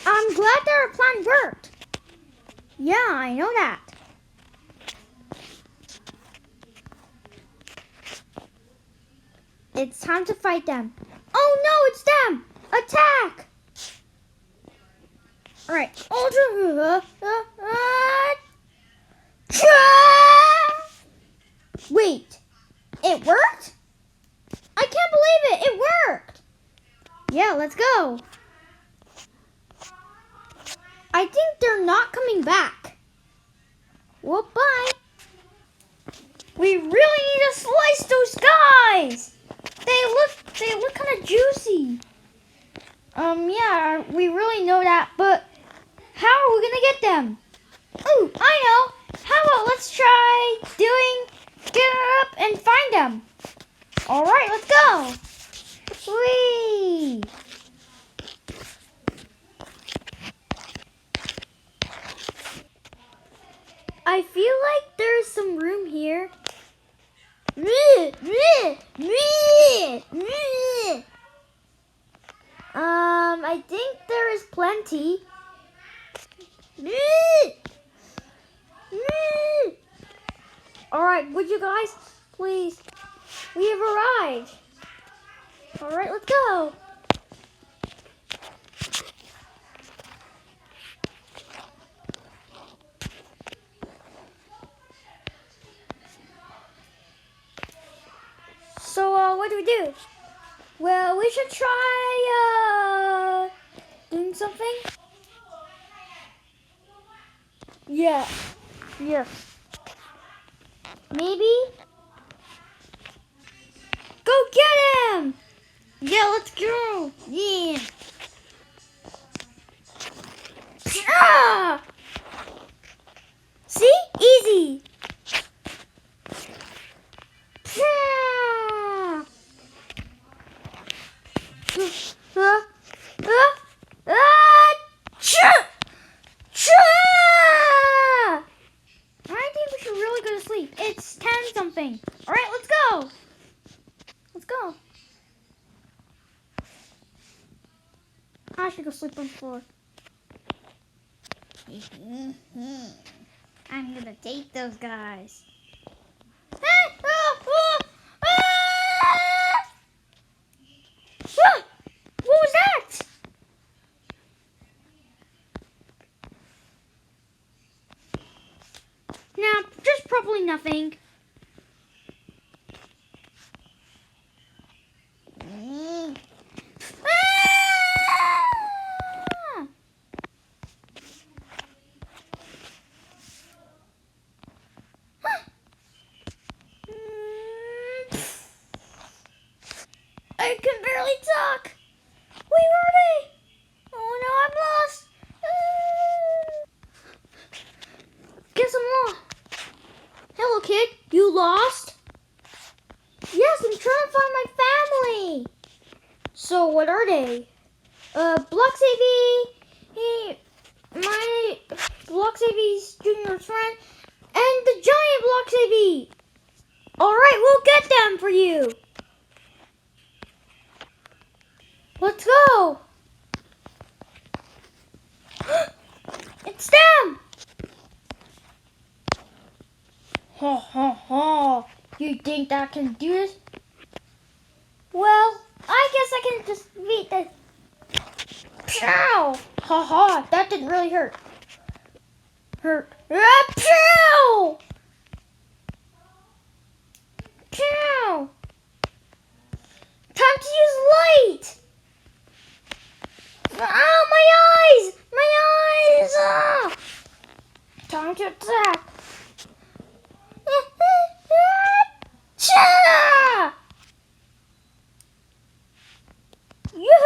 I'm glad that our plan worked. Yeah, I know that. It's time to fight them. Oh no, it's them! Attack! Alright. Wait, it worked? I can't believe it! It worked! Yeah, let's go. I think they're not coming back. Well, bye. We really need to slice those guys. They look kind of juicy. Yeah, we really know that, but how are we gonna get them? Oh, I know. How about let's try get up and find them. All right, let's go. Whee! I feel like there's some room here. I think there is plenty. All right, would you guys please? We have arrived. All right, let's go. So, what do we do? Well, we should try doing something. Yeah. Maybe. Go get him! Yeah, let's go. Yeah. Ah! See? Easy. Ah! I think we should really go to sleep. It's 10 something. All right, let's go. Let's go. I should go sleep on the floor. I'm gonna take those guys. What was that? Nah, just probably nothing. I can barely talk. Where are they? Oh no, I'm lost. Guess I'm lost. Hello, kid. You lost? Yes, I'm trying to find my family. So, what are they? My Bloxavy's junior friend, and the giant Bloxavy. All right, we'll get them for you. Let's go. It's them. Ha ha ha. You think that can do this? Well, I guess I can just beat the... Pow! Ha ha, that didn't really hurt. Pow! Pow! Time to use light! Ow, my eyes! My eyes! Ah! Time to attack. Cha! Yoo-hoo!